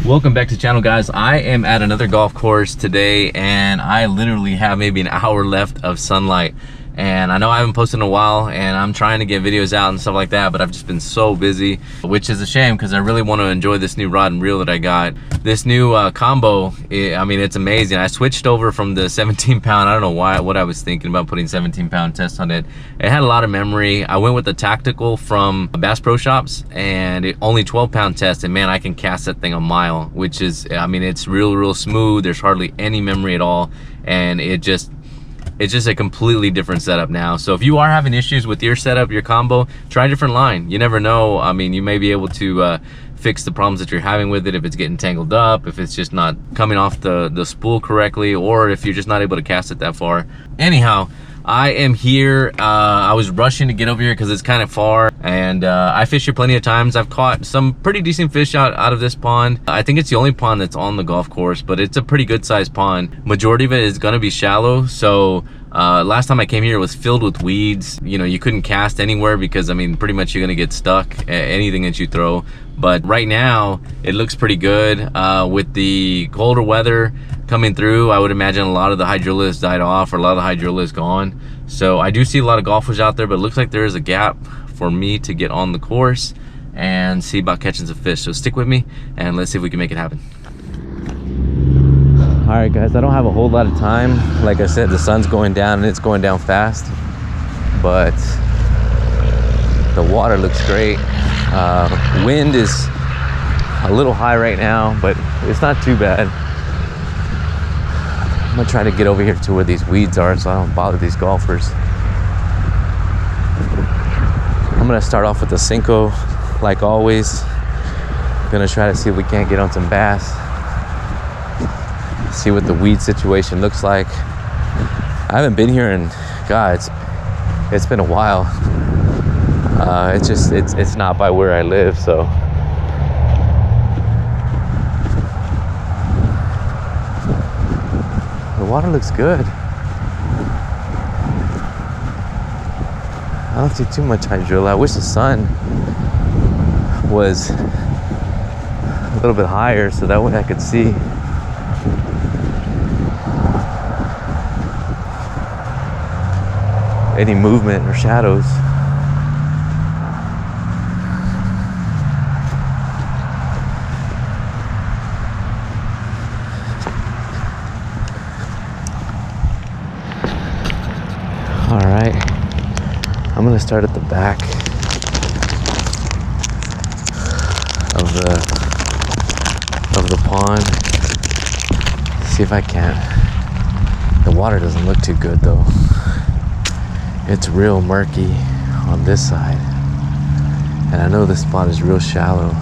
Welcome back to the channel, guys. I am at another golf course today and I literally have maybe an hour left of sunlight, and I know I haven't posted in a while and I'm trying to get videos out and stuff like that, but I've just been so busy, which is a shame because I really want to enjoy this new rod and reel that I got. This new combo, I mean, it's amazing. I switched over from the 17 pound. I don't know what I was thinking about putting 17 pound test on it. It had a lot of memory. I went with the tactical from Bass Pro Shops and it only 12 pound test, and man, I can cast that thing a mile, which is, I mean, it's real smooth. There's hardly any memory at all, and it's just a completely different setup now. So if you are having issues with your setup, your combo, try a different line. You never know. I mean, you may be able to fix the problems that you're having with it, if it's getting tangled up, if it's just not coming off the spool correctly, or if you're just not able to cast it that far. Anyhow, I am here. I was rushing to get over here because it's kind of far, and I fished here plenty of times. I've caught some pretty decent fish out of this pond. I think it's the only pond that's on the golf course, but it's a pretty good sized pond. Majority of it is gonna be shallow, so last time I came here it was filled with weeds. You know, you couldn't cast anywhere because, I mean, pretty much you're gonna get stuck at anything that you throw. But right now it looks pretty good. With the colder weather coming through, I would imagine a lot of the hydrilla died off, or a lot of the hydrilla is gone. So I do see a lot of golfers out there, but it looks like there is a gap for me to get on the course and see about catching some fish. So stick with me and let's see if we can make it happen. All right, guys, I don't have a whole lot of time. Like I said, the sun's going down and it's going down fast, but the water looks great. Wind is a little high right now, but it's not too bad. I'm gonna try to get over here to where these weeds are so I don't bother these golfers. I'm gonna start off with the senko like always. Gonna try to see if we can't get on some bass, see what the weed situation looks like. I haven't been here in, God, it's been a while. It's not by where I live, so the water looks good. I don't see too much hydrilla. I wish the sun was a little bit higher so that way I could see. Any movement or shadows. All right, I'm gonna start at the back of the pond. See if I can. The water doesn't look too good though. It's real murky on this side, and I know this spot is real shallow.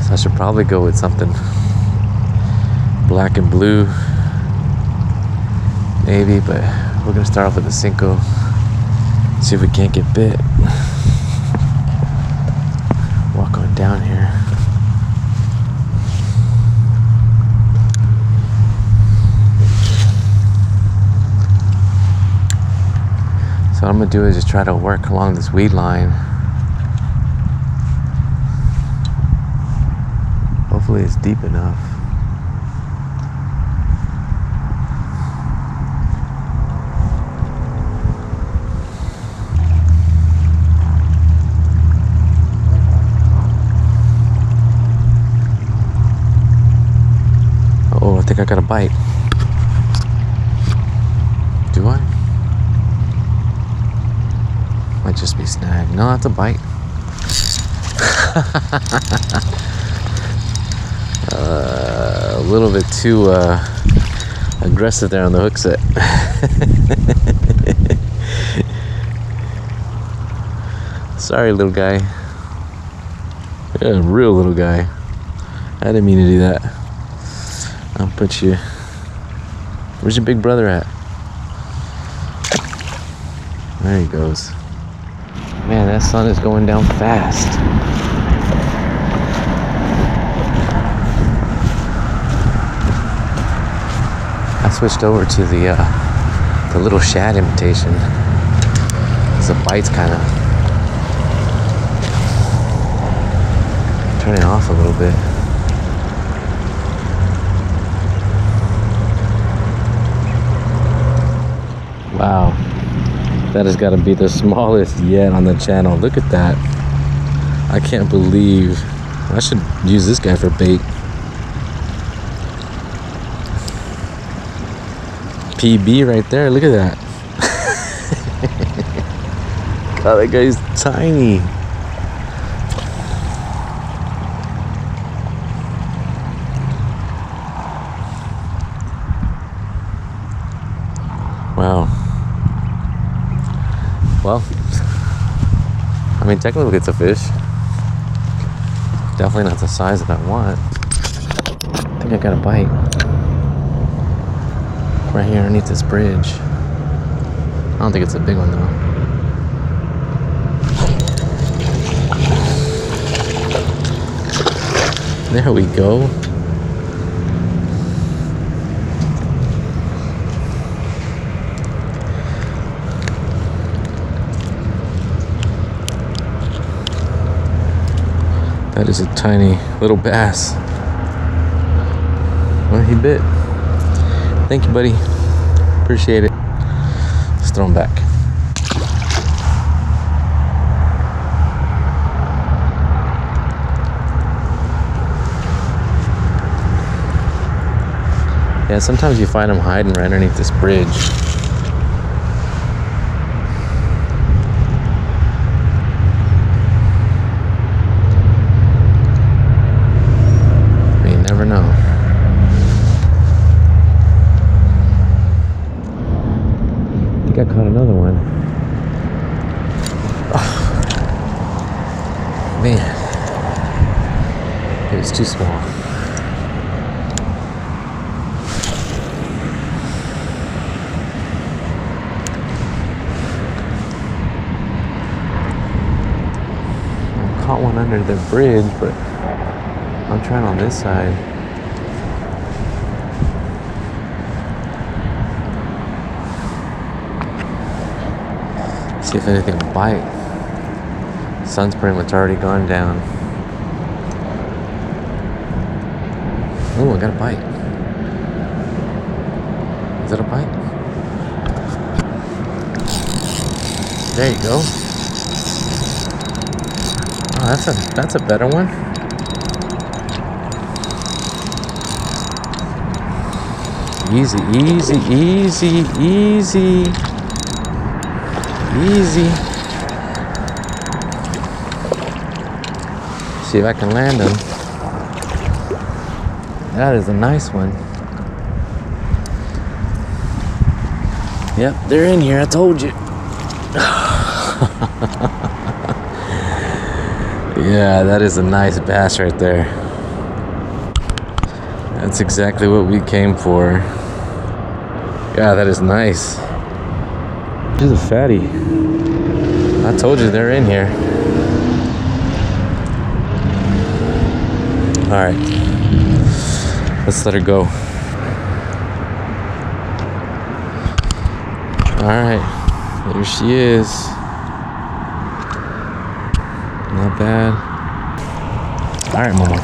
So I should probably go with something black and blue, maybe, but we're gonna start off with the senko, see if we can't get bit. Walk on down here. So what I'm gonna do is just try to work along this weed line. Hopefully it's deep enough. Oh, I think I got a bite. Do I? Might just be snagged. No, that's a bite. A little bit too aggressive there on the hook set. Sorry, little guy. Yeah, real little guy. I didn't mean to do that. I'll put you. Where's your big brother at? There he goes. Man, that sun is going down fast. I switched over to the little shad imitation. The bite's kind of turning off a little bit. Wow, that has got to be the smallest yet on the channel. Look at that. I can't believe. I should use this guy for bait. PB right there, look at that. God, that guy's tiny. Wow. Well, I mean, technically it's a fish. Definitely not the size that I want. I think I got a bite. Right here underneath this bridge. I don't think it's a big one though. There we go. That is a tiny little bass. Well, he bit. Thank you, buddy. Appreciate it. Let's throw him back. Yeah, sometimes you find them hiding right underneath this bridge. You never know. I think I caught another one. Oh, man, it was too small. Caught one under the bridge, but I'm trying on this side. See if anything will bite. Sun's pretty much already gone down. Oh, I got a bite. Is that a bite? There you go. Oh, that's a better one. Easy, easy, easy, easy, easy. See if I can land them. That is a nice one. Yep, they're in here. I told you. Yeah, that is a nice bass right there. That's exactly what we came for. God, that is nice. This is a fatty. I told you they're in here. All right, let's let her go. All right, there she is. Not bad. All right, Mama.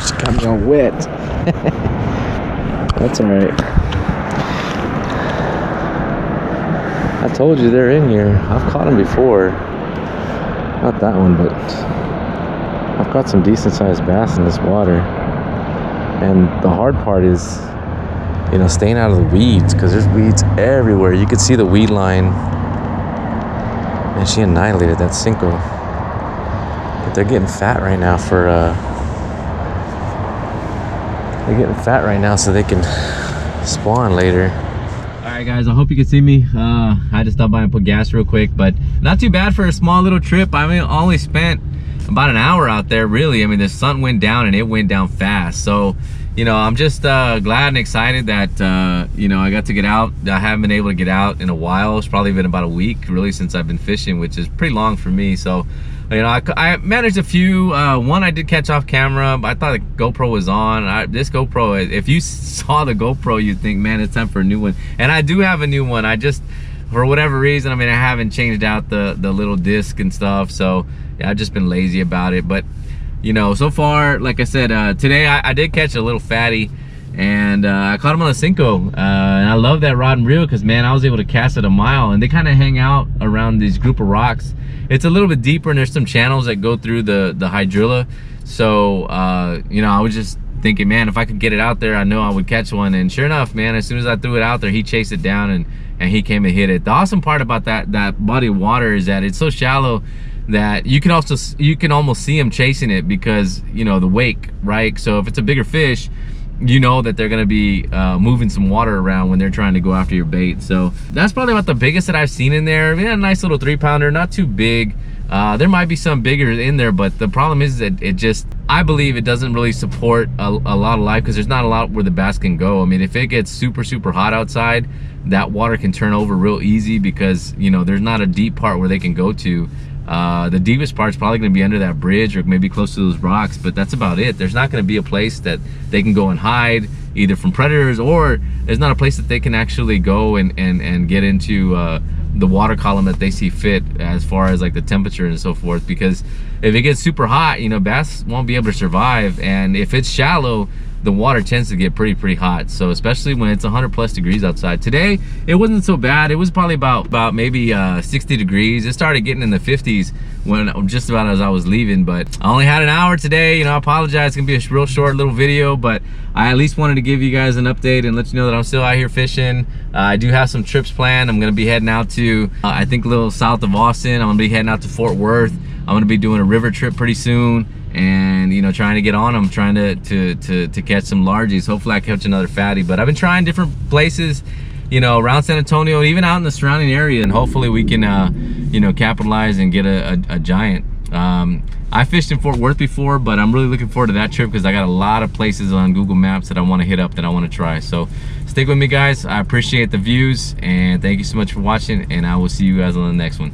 She got me all wet. That's all right. I told you they're in here. I've caught them before. Not that one, but I've caught some decent sized bass in this water. And the hard part is, you know, staying out of the weeds, because there's weeds everywhere. You could see the weed line. And she annihilated that senko. But they're getting fat right now for they're getting fat right now so they can spawn later. All right, guys, I hope you can see me. I just stopped by and put gas real quick, but not too bad for a small little trip. I mean, I only spent about an hour out there, really. I mean, the sun went down and it went down fast. So, you know, I'm just glad and excited that, you know, I got to get out. I haven't been able to get out in a while. It's probably been about a week, really, since I've been fishing, which is pretty long for me. So You know, I managed a few. One I did catch off camera, but I thought the GoPro was on. This GoPro, if you saw the GoPro, you'd think, man, it's time for a new one. And I do have a new one. I just, for whatever reason, I mean, I haven't changed out the little disc and stuff. So yeah, I've just been lazy about it. But you know, so far, like I said, today I did catch a little fatty, and I caught him on a senko. And I love that rod and reel because, man, I was able to cast it a mile, and they kind of hang out around these group of rocks. It's a little bit deeper, and there's some channels that go through the hydrilla. So you know, I was just thinking, man, if I could get it out there, I know I would catch one. And sure enough, man, as soon as I threw it out there, he chased it down, and he came and hit it. The awesome part about that body of water is that it's so shallow that you can almost see him chasing it, because you know the wake, right? So if it's a bigger fish, you know that they're gonna be moving some water around when they're trying to go after your bait. So that's probably about the biggest that I've seen in there. We had a nice little 3-pounder, not too big. There might be some bigger in there, but the problem is that it just, I believe it doesn't really support a lot of life, because there's not a lot where the bass can go. I mean, if it gets super hot outside, that water can turn over real easy, because you know there's not a deep part where they can go to. The deepest part's probably going to be under that bridge or maybe close to those rocks, but that's about it. There's not going to be a place that they can go and hide, either from predators, or there's not a place that they can actually go and get into the water column that they see fit, as far as like the temperature and so forth. Because if it gets super hot, you know, bass won't be able to survive. And if it's shallow, the water tends to get pretty hot. So especially when it's 100+ degrees outside. Today it wasn't so bad. It was probably about maybe 60 degrees. It started getting in the 50s when just about as I was leaving. But I only had an hour today. You know, I apologize, it's gonna be a real short little video, but I at least wanted to give you guys an update and let you know that I'm still out here fishing. I do have some trips planned. I'm gonna be heading out to I think a little south of Austin. I'm gonna be heading out to Fort Worth. I'm gonna be doing a river trip pretty soon, and you know, trying to get on them, trying to catch some largies. Hopefully I catch another fatty. But I've been trying different places, you know, around San Antonio and even out in the surrounding area, and hopefully we can you know, capitalize and get a giant. I fished in Fort Worth before, but I'm really looking forward to that trip because I got a lot of places on Google Maps that I want to hit up, that I want to try. So stick with me, guys. I appreciate the views, and thank you so much for watching, and I will see you guys on the next one.